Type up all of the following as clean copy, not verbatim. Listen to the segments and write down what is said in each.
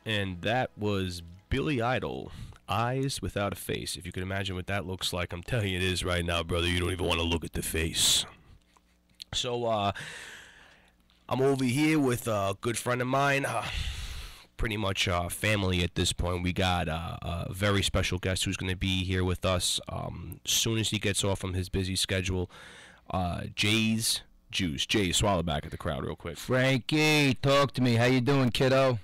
And that was Billy Idol, Eyes Without a Face. If you can imagine what that looks like, I'm telling you it is right now, brother. You don't even want to look at the face. So, I'm over here with a good friend of mine, pretty much family at this point. We got a very special guest who's going to be here with us soon as he gets off from his busy schedule. Jaze, Juice. Jaze, swallow back at the crowd real quick. Frankie, talk to me. How you doing, kiddo?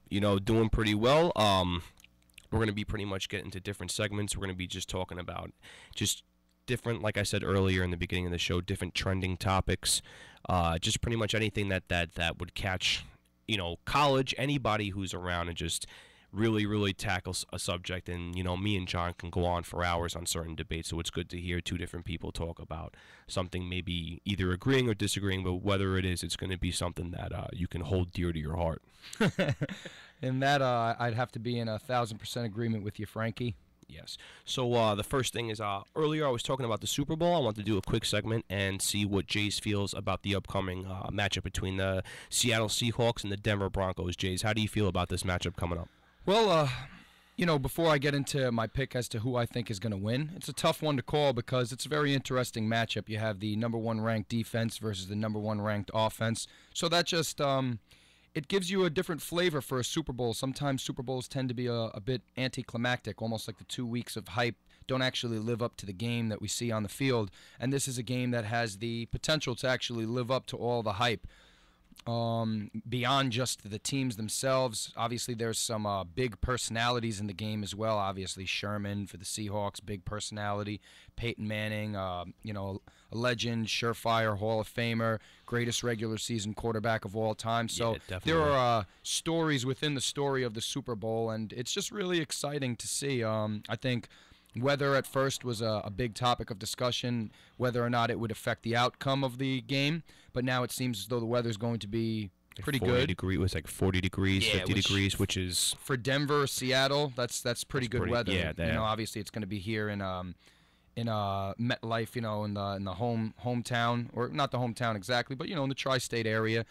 You know, doing pretty well. We're going to be pretty much getting to different segments. We're going to be just talking about just different, like I said earlier in the beginning of the show, different trending topics. Just pretty much anything that would catch, you know, college, anybody who's around, and just really tackle a subject. And, you know, me and John can go on for hours on certain debates, so it's good to hear two different people talk about something, maybe either agreeing or disagreeing, but whether it is, it's going to be something that you can hold dear to your heart. In that, I'd have to be in 1,000% agreement with you, Frankie. Yes. So the first thing is, earlier I was talking about the Super Bowl. I want to do a quick segment and see what Jaze feels about the upcoming matchup between the Seattle Seahawks and the Denver Broncos. Jaze, how do you feel about this matchup coming up? Well, you know, before I get into my pick as to who I think is going to win, it's a tough one to call because it's a very interesting matchup. You have the number one ranked defense versus the number one ranked offense. So that just it gives you a different flavor for a Super Bowl. Sometimes Super Bowls tend to be a bit anticlimactic, almost like the 2 weeks of hype don't actually live up to the game that we see on the field. And this is a game that has the potential to actually live up to all the hype. Beyond just the teams themselves, obviously there's some big personalities in the game as well. Obviously Sherman for the Seahawks, big personality. Peyton Manning, you know, a legend, surefire Hall of Famer, greatest regular season quarterback of all time. So Yeah, there are stories within the story of the Super Bowl, and it's just really exciting to see. I think weather at first was a big topic of discussion, whether or not it would affect the outcome of the game. But now it seems as though the weather's going to be pretty 40 good. It was like 40 degrees, Yeah, 50 degrees, which is for Denver, Seattle, that's pretty good weather. Yeah, you know, obviously it's going to be here in MetLife, you know, in the hometown, or not the hometown exactly, but you know, in the tri-state area.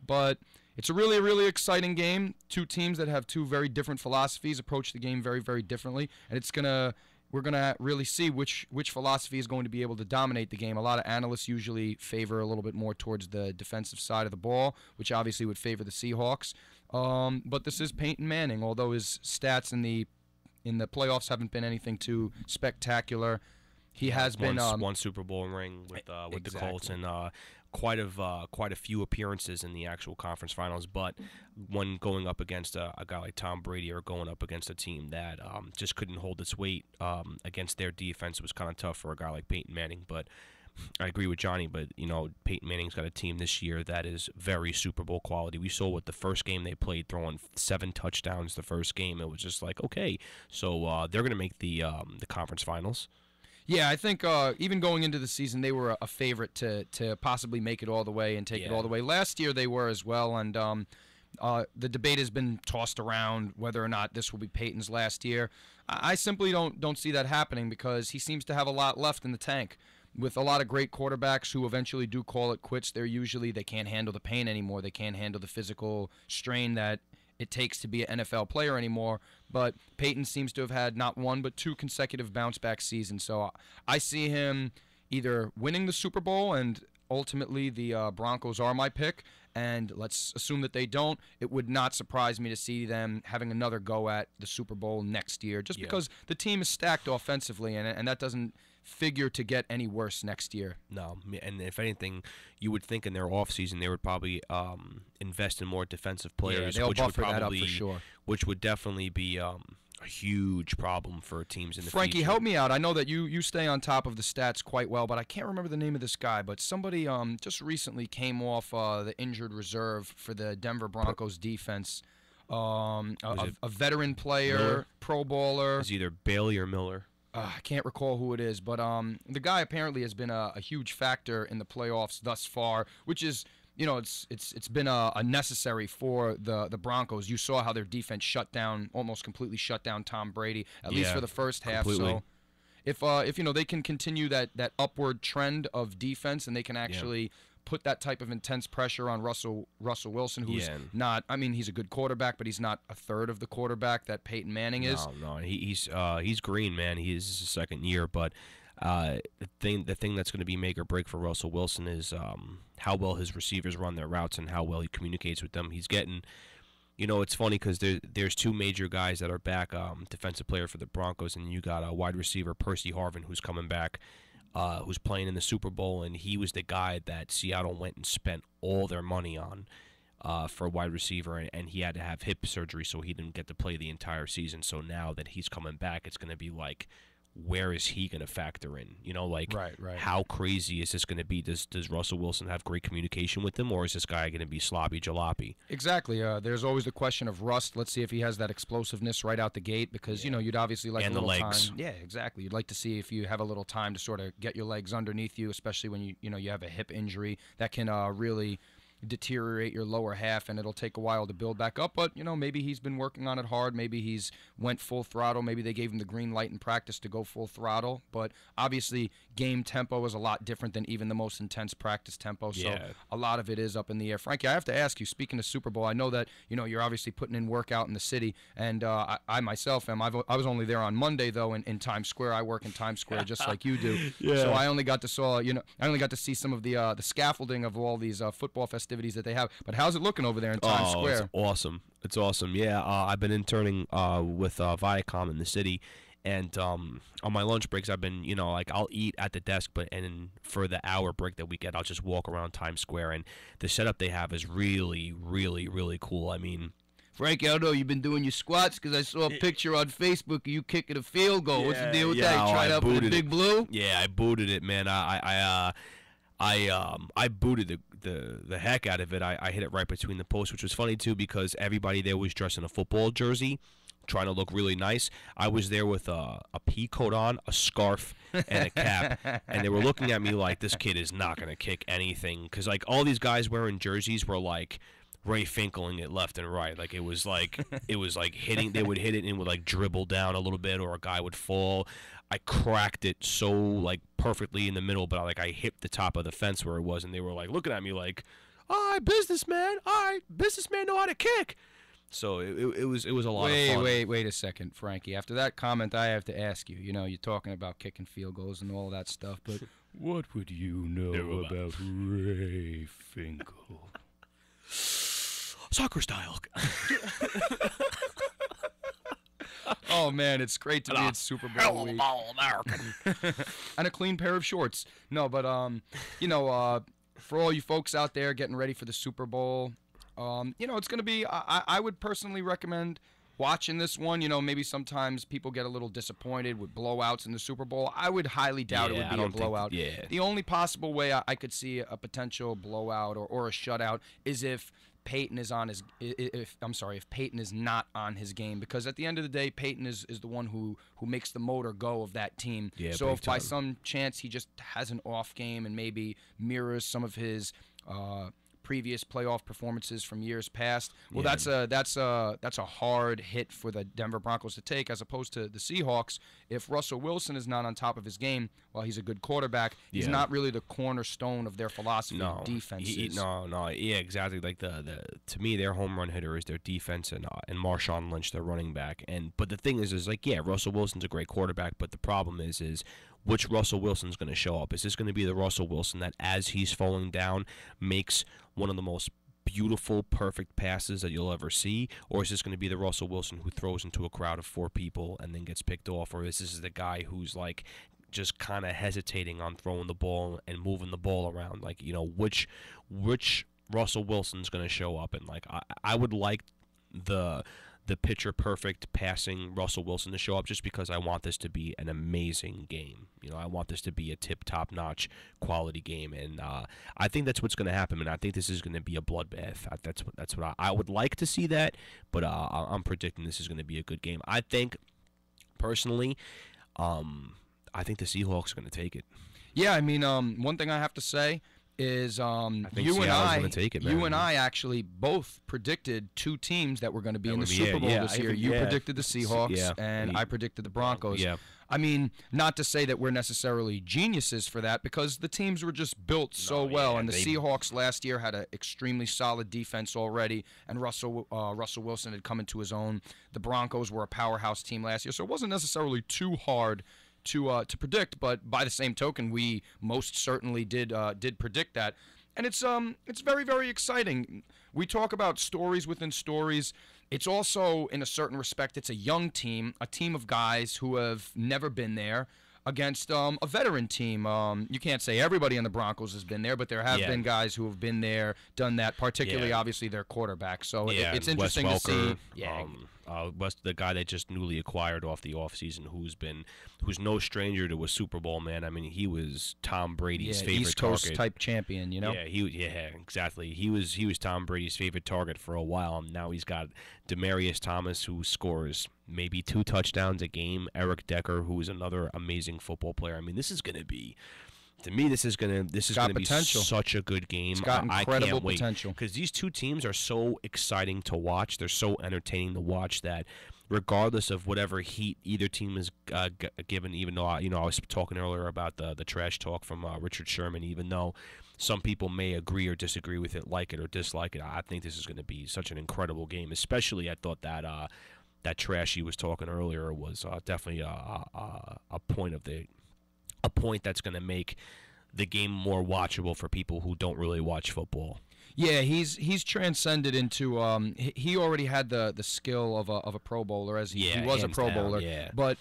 But it's a really exciting game. Two teams that have two very different philosophies approach the game very differently, and we're going to really see which philosophy is going to be able to dominate the game. A lot of analysts usually favor a little bit more towards the defensive side of the ball, which obviously would favor the Seahawks. But this is Peyton Manning, although his stats in the playoffs haven't been anything too spectacular. He has been one Super Bowl ring with exactly. the Colts, and quite a few appearances in the actual conference finals. But when going up against a guy like Tom Brady, or going up against a team that just couldn't hold its weight against their defense, it was kind of tough for a guy like Peyton Manning. But I agree with Johnny. But you know, Peyton Manning's got a team this year that is very Super Bowl quality. We saw what the first game they played, throwing 7 touchdowns the first game. It was just like, okay, so they're going to make the conference finals. Yeah, I think even going into the season, they were a favorite to possibly make it all the way and take it all the way. Last year they were as well, and the debate has been tossed around whether or not this will be Peyton's last year. I simply don't see that happening because he seems to have a lot left in the tank. With a lot of great quarterbacks who eventually do call it quits, they can't handle the pain anymore. They can't handle the physical strain that it takes to be an NFL player anymore. But Peyton seems to have had not one but 2 consecutive bounce-back seasons. So I see him either winning the Super Bowl, and ultimately the Broncos are my pick, and let's assume that they don't. It would not surprise me to see them having another go at the Super Bowl next year, just because the team is stacked offensively, and that doesn't figure to get any worse next year. No, and if anything, you would think in their offseason they would probably invest in more defensive players, they'll buffer that up for sure. Which would definitely be a huge problem for teams in the Frankie, future. help me out. I know that you stay on top of the stats quite well, but I can't remember the name of this guy. But somebody just recently came off the injured reserve for the Denver Broncos defense. A veteran player, Miller? Pro Bowler. It's either Bailey or Miller. I can't recall who it is, but the guy apparently has been a huge factor in the playoffs thus far, which is, you know, it's been a necessary for the Broncos. You saw how their defense almost completely shut down Tom Brady, at least for the first half. Completely. So if you know, they can continue that upward trend of defense, and they can actually put that type of intense pressure on Russell Wilson, who's Yeah. not. I mean, he's a good quarterback, but he's not a third of the quarterback that Peyton Manning is. No, he's green, man. He is his second year, but the thing that's going to be make or break for Russell Wilson is how well his receivers run their routes and how well he communicates with them. He's getting, it's funny because there's two major guys that are back, defensive player for the Broncos, and you got a wide receiver, Percy Harvin, who's coming back, who's playing in the Super Bowl, and he was the guy that Seattle went and spent all their money on for a wide receiver, and he had to have hip surgery, so he didn't get to play the entire season. So now that he's coming back, it's going to be like, where is he going to factor in? Right. How crazy is this going to be? Does Russell Wilson have great communication with him, or is this guy going to be sloppy jalopy? Exactly. There's always the question of rust. Let's see if he has that explosiveness right out the gate, because you'd obviously like and a little the legs. time. Yeah, exactly. You'd like to see if you have a little time to sort of get your legs underneath you, especially when you have a hip injury that can really deteriorate your lower half, and it'll take a while to build back up. But maybe he's been working on it hard. Maybe he's went full throttle. Maybe they gave him the green light in practice to go full throttle. But obviously game tempo is a lot different than even the most intense practice tempo. So a lot of it is up in the air. Frankie, I have to ask you, speaking of Super Bowl, I know that you're obviously putting in work out in the city, and I myself am. I was only there on Monday though in Times Square. I work in Times Square just like you do. So I only got to see some of the scaffolding of all these football festivities that they have. But how's it looking over there in Times Square? It's awesome. It's awesome. Yeah, I've been interning with Viacom in the city, and on my lunch breaks, I've been, I'll eat at the desk, and for the hour break that we get, I'll just walk around Times Square, and the setup they have is really, really, really cool. I mean, Frankie, I know you've been doing your squats because I saw a picture on Facebook of you kicking a field goal. What's the deal with that? You tried out for the Big Blue? Yeah, I booted it, man. I booted the heck out of it. I hit it right between the posts, which was funny too because everybody there was dressed in a football jersey, trying to look really nice. I was there with a pea coat on, a scarf, and a cap, and they were looking at me like, this kid is not gonna kick anything, because like all these guys wearing jerseys were like Ray Finkling it left and right. Like it was like hitting. They would hit it and would like dribble down a little bit, or a guy would fall. I cracked it so like perfectly in the middle, but I hit the top of the fence where it was, and they were like looking at me like, "All right, businessman know how to kick." So it was a lot of fun. Wait a second, Frankie. After that comment, I have to ask you. You're talking about kicking field goals and all that stuff, but what would you know about Ray Finkle? Soccer style. Oh man, it's great to be at Super Bowl week. American. And a clean pair of shorts. No, but for all you folks out there getting ready for the Super Bowl, it's going to be. I would personally recommend watching this one. Maybe sometimes people get a little disappointed with blowouts in the Super Bowl. I would highly doubt it would be a blowout. The only possible way I could see a potential blowout or a shutout is if Peyton is on his. If Peyton is not on his game, because at the end of the day, Peyton is the one who makes the motor go of that team. Yeah, so if by time. some chance he just has an off game and maybe mirrors some of his previous playoff performances from years past, well, that's a hard hit for the Denver Broncos to take, as opposed to the Seahawks. If Russell Wilson is not on top of his game, while he's a good quarterback, he's not really the cornerstone of their philosophy of defenses. Yeah, exactly. Like to me, their home run hitter is their defense, and Marshawn Lynch, their running back. But the thing is like, yeah, Russell Wilson's a great quarterback, but the problem is which Russell Wilson's going to show up? Is this going to be the Russell Wilson that, as he's falling down, makes one of the most beautiful, perfect passes that you'll ever see? Or is this going to be the Russell Wilson who throws into a crowd of 4 people and then gets picked off? Or is this the guy who's like just kind of hesitating on throwing the ball and moving the ball around? Like, which Russell Wilson's going to show up? And like, I would like the picture perfect passing Russell Wilson to show up, just because I want this to be an amazing game. I want this to be a top notch quality game, and I think that's what's going to happen. And I think this is going to be a bloodbath. That's what I would like to see that, but I'm predicting this is going to be a good game. I think personally, I think the Seahawks are going to take it. Yeah, I mean, one thing I have to say is think you and Seattle's gonna take it, man. I actually both predicted two teams that were going to be in the Super Bowl this year. You predicted the Seahawks, and I predicted the Broncos. Yeah. I mean, not to say that we're necessarily geniuses for that, because the teams were just built so well, and the Seahawks last year had an extremely solid defense already, and Russell Wilson had come into his own. The Broncos were a powerhouse team last year, so it wasn't necessarily too hard to predict. But by the same token, we most certainly did predict that, and it's very, very exciting. We talk about stories within stories. It's also, in a certain respect, it's a young team, a team of guys who have never been there against a veteran team. You can't say everybody on the Broncos has been there, but there have been guys who have been there, done that, particularly, obviously, their quarterback. So it's interesting to see. The guy they just newly acquired off the offseason, who's no stranger to a Super Bowl, man. I mean, he was Tom Brady's favorite East Coast target. type champion, you know? Yeah, exactly. He was Tom Brady's favorite target for a while. And now he's got Demaryius Thomas, who scores maybe 2 touchdowns a game. Eric Decker, who is another amazing football player. I mean, this is going to be. To me, this is gonna be such a good game. It's got incredible I can't wait, potential because these two teams are so exciting to watch. They're so entertaining to watch that, regardless of whatever heat either team is given. Even though I was talking earlier about the trash talk from Richard Sherman. Even though some people may agree or disagree with it, like it or dislike it, I think this is going to be such an incredible game. Especially, I thought that trash he was talking earlier was definitely a point that's going to make the game more watchable for people who don't really watch football. Yeah, he's transcended into he already had the skill of a Pro Bowler, as he was a Pro Bowler. Yeah. But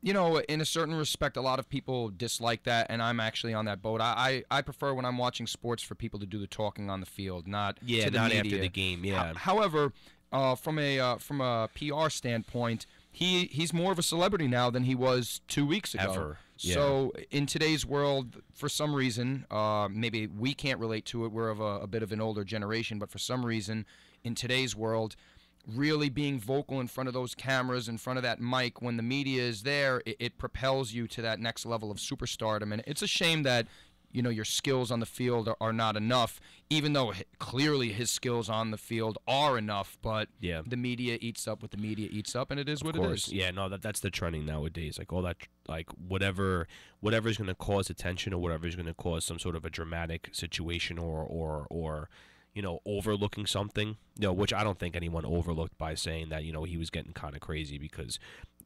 in a certain respect, a lot of people dislike that, and I'm actually on that boat. I prefer, when I'm watching sports, for people to do the talking on the field, not to the media. After the game. Yeah. However, from a PR standpoint, he's more of a celebrity now than he was 2 weeks ago. Ever. Yeah. So in today's world, for some reason, maybe we can't relate to it. We're of a bit of an older generation, but for some reason, in today's world, really being vocal in front of those cameras, in front of that mic, when the media is there, it propels you to that next level of superstardom. And it's a shame that your skills on the field are not enough, even though clearly his skills on the field are enough. But the media eats up what the media eats up, and it is what it is. Yeah, no, that's the trending nowadays. Like all that, like whatever's going to cause attention, or whatever is going to cause some sort of a dramatic situation, or overlooking something. Which I don't think anyone overlooked by saying that he was getting kind of crazy, because,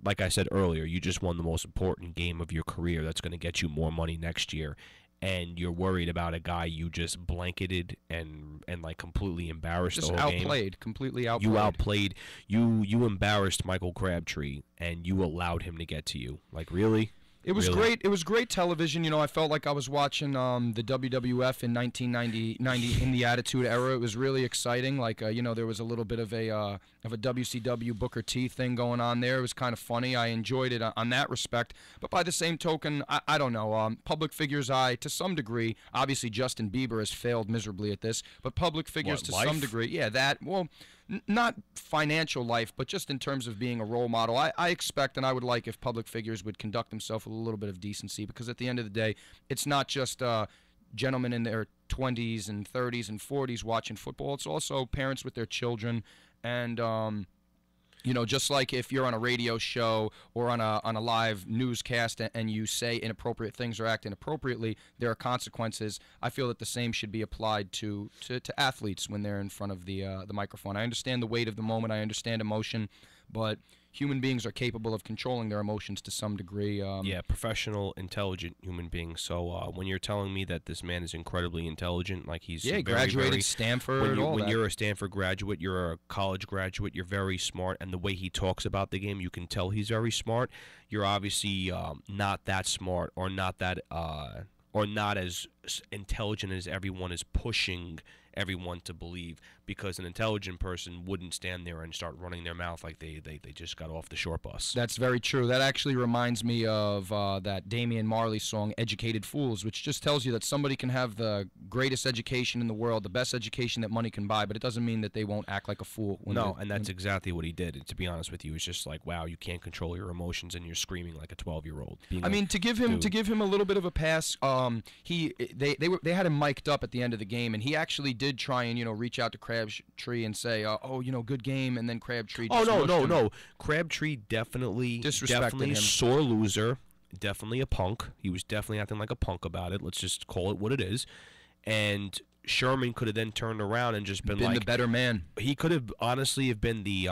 like I said earlier, you just won the most important game of your career. That's going to get you more money next year. And you're worried about a guy you just blanketed and like completely embarrassed just the whole game. Completely outplayed. You embarrassed Michael Crabtree, and you allowed him to get to you. Like, really? It was great. It was great television. I felt like I was watching the WWF in 1990 in the Attitude Era. It was really exciting. Like, there was a little bit of a WCW Booker T thing going on there. It was kind of funny. I enjoyed it on that respect. But by the same token, I don't know. Public figures, to some degree, obviously Justin Bieber has failed miserably at this. But public figures, some degree, not financial life, but just in terms of being a role model. I expect, and I would like, if public figures would conduct themselves with a little bit of decency, because at the end of the day, it's not just gentlemen in their 20s and 30s and 40s watching football. It's also parents with their children, and just like if you're on a radio show or on a live newscast and you say inappropriate things or act inappropriately, there are consequences. I feel that the same should be applied to athletes when they're in front of the microphone. I understand the weight of the moment. I understand emotion, but human beings are capable of controlling their emotions to some degree. Professional, intelligent human beings. So when you're telling me that this man is incredibly intelligent, like he's graduated Stanford. When you're a Stanford graduate, you're a college graduate, you're very smart, and the way he talks about the game, you can tell he's very smart. You're obviously not that smart, or not that or not as intelligent as everyone is pushing everyone to believe, because an intelligent person wouldn't stand there and start running their mouth like they just got off the short bus. That's very true. That actually reminds me of that Damian Marley song, Educated Fools, which just tells you that somebody can have the greatest education in the world, the best education that money can buy, but it doesn't mean that they won't act like a fool. And that's exactly what he did. And to be honest with you, it's just like, wow, you can't control your emotions and you're screaming like a 12-year-old. To give him a little bit of a pass, they had him mic'd up at the end of the game, and he actually did try and reach out to Crabtree and say, good game, and then Crabtree. Oh Just no. Crabtree definitely Disrespected him. Sore loser, definitely a punk. He was definitely acting like a punk about it. Let's just call it what it is. And Sherman could have then turned around and just been like the better man. He could have honestly have been the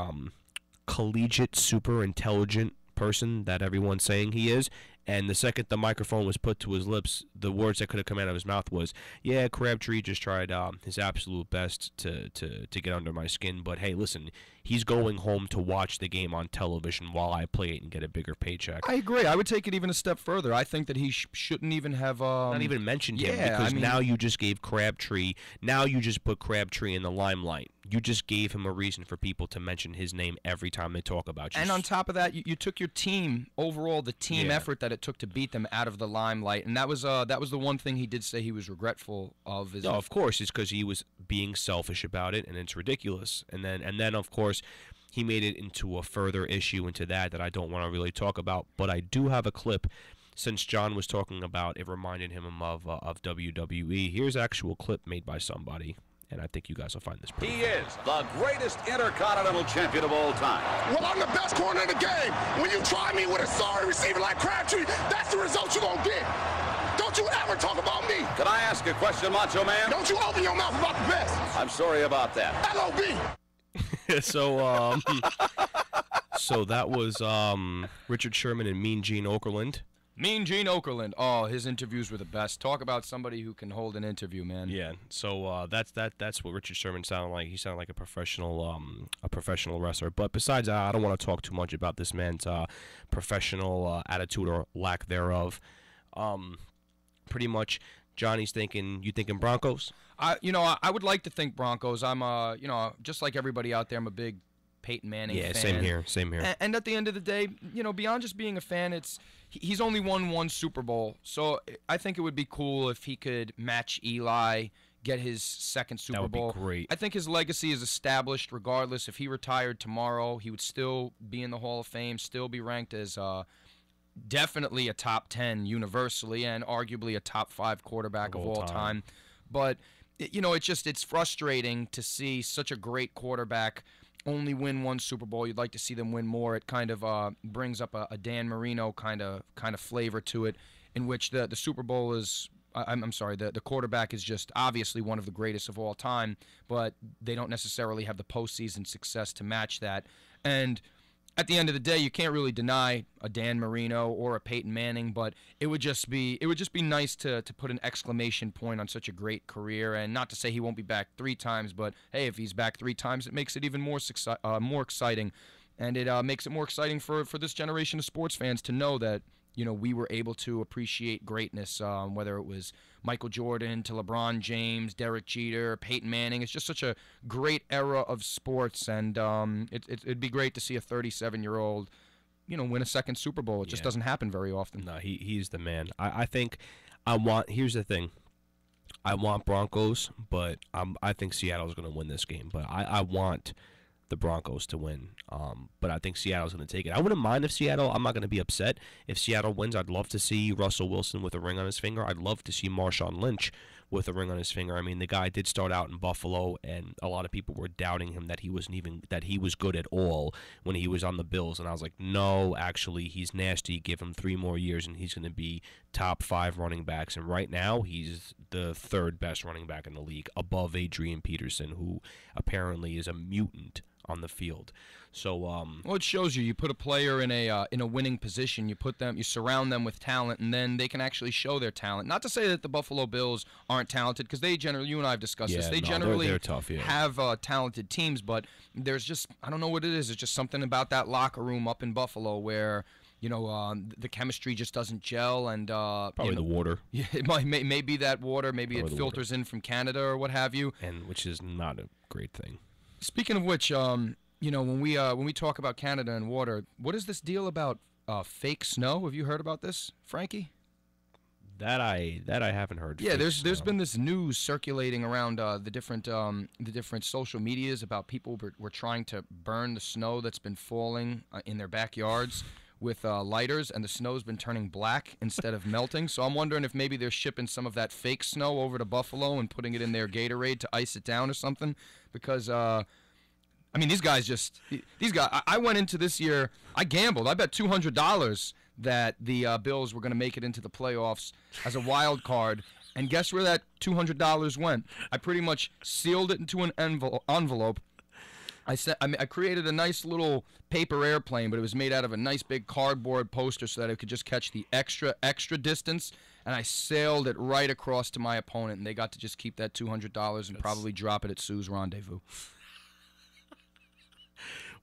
collegiate, super intelligent person that everyone's saying he is. And the second the microphone was put to his lips, the words that could have come out of his mouth was, "Yeah, Crabtree just tried his absolute best to get under my skin. But hey, listen, he's going home to watch the game on television while I play it and get a bigger paycheck." I agree. I would take it even a step further. I think that he shouldn't even have not even mentioned him, because now you just gave Crabtree. Now you just put Crabtree in the limelight. You just gave him a reason for people to mention his name every time they talk about you. And on top of that, you took your team overall, the team effort that it took to beat them out of the limelight, and that was the one thing he did say he was regretful of. No, of course, it's because he was being selfish about it, and it's ridiculous. And then of course, he made it into a further issue into that I don't want to really talk about. But I do have a clip. Since John was talking about it, reminded him of WWE. Here's actual clip made by somebody. And I think you guys will find this pretty He is the greatest intercontinental champion of all time. Well, I'm the best corner in the game. When you try me with a sorry receiver like Crabtree, that's the result you're going to get. Don't you ever talk about me. Can I ask a question, Macho Man? Don't you open your mouth about the best. I'm sorry about that. LOB. So that was Richard Sherman and Mean Gene Okerlund. Mean Gene Okerlund. Oh, his interviews were the best. Talk about somebody who can hold an interview, man. Yeah. So that's what Richard Sherman sounded like. He sounded like a professional wrestler. But besides that, I don't want to talk too much about this man's professional attitude or lack thereof. Pretty much, Johnny's thinking. You thinking Broncos? I would like to think Broncos. I'm just like everybody out there, I'm a big Peyton Manning fan. Yeah, same here. And at the end of the day, beyond just being a fan, he's only won one Super Bowl. So I think it would be cool if he could match Eli, get his second Super Bowl. That would be great. I think his legacy is established regardless. If he retired tomorrow, he would still be in the Hall of Fame, still be ranked as definitely a top 10 universally and arguably a top 5 quarterback of all time. But, it's frustrating to see such a great quarterback only win one Super Bowl. You'd like to see them win more. It kind of brings up a Dan Marino kind of flavor to it, in which the Super Bowl is. I'm sorry, the quarterback is just obviously one of the greatest of all time, but they don't necessarily have the postseason success to match that. And at the end of the day, you can't really deny a Dan Marino or a Peyton Manning, but it would just be nice to put an exclamation point on such a great career. And not to say he won't be back 3 times, but hey, if he's back 3 times, it makes it even more exciting, and it makes it more exciting for this generation of sports fans to know that we were able to appreciate greatness, whether it was Michael Jordan to LeBron James, Derek Jeter, Peyton Manning. It's just such a great era of sports, and it'd be great to see a 37-year-old, win a second Super Bowl. It just doesn't happen very often. No, he's the man. I think here's the thing. I want Broncos, but I think Seattle's going to win this game. But I want the Broncos to win. But I think Seattle's going to take it. I wouldn't mind if Seattle. I'm not going to be upset if Seattle wins. I'd love to see Russell Wilson with a ring on his finger. I'd love to see Marshawn Lynch with a ring on his finger. I mean, the guy did start out in Buffalo, and a lot of people were doubting him that he was good at all when he was on the Bills. And I was like, no, actually, he's nasty. Give him 3 more years, and he's going to be top 5 running backs. And right now, he's the 3rd best running back in the league, above Adrian Peterson, who apparently is a mutant on the field. So well, it shows you put a player in a winning position, you surround them with talent, and then they can actually show their talent. Not to say that the Buffalo Bills aren't talented, because they generally, you and I have discussed this, they generally they're tough, have talented teams, but there's just, I don't know what it is, it's just something about that locker room up in Buffalo where the chemistry just doesn't gel, and probably the water. Yeah, it may be that water, maybe probably it filters in from Canada or what have you, and which is not a great thing. Speaking of which, when we talk about Canada and water, what is this deal about fake snow? Have you heard about this, Frankie? That I haven't heard. Yeah, there's been this news circulating around the different social medias about people were trying to burn the snow that's been falling in their backyards, with lighters, and the snow's been turning black instead of melting. So I'm wondering if maybe they're shipping some of that fake snow over to Buffalo and putting it in their Gatorade to ice it down or something. Because I mean, these guys. I went into this year. I gambled. I bet $200 that the Bills were going to make it into the playoffs as a wild card. And guess where that $200 went? I pretty much sealed it into an envelope. I created a nice little paper airplane, but it was made out of a nice big cardboard poster so that it could just catch the extra distance. And I sailed it right across to my opponent, and they got to just keep that $200 and probably drop it at Sue's Rendezvous.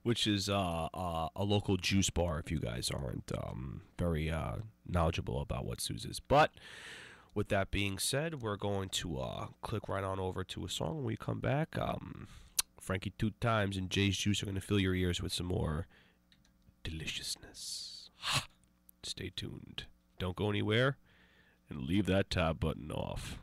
Which is a local juice bar if you guys aren't very knowledgeable about what Sue's is. But with that being said, we're going to click right on over to a song when we come back. Frankie 2 Times and Jaze Juice are going to fill your ears with some more deliciousness. Stay tuned. Don't go anywhere, and leave that tab button off.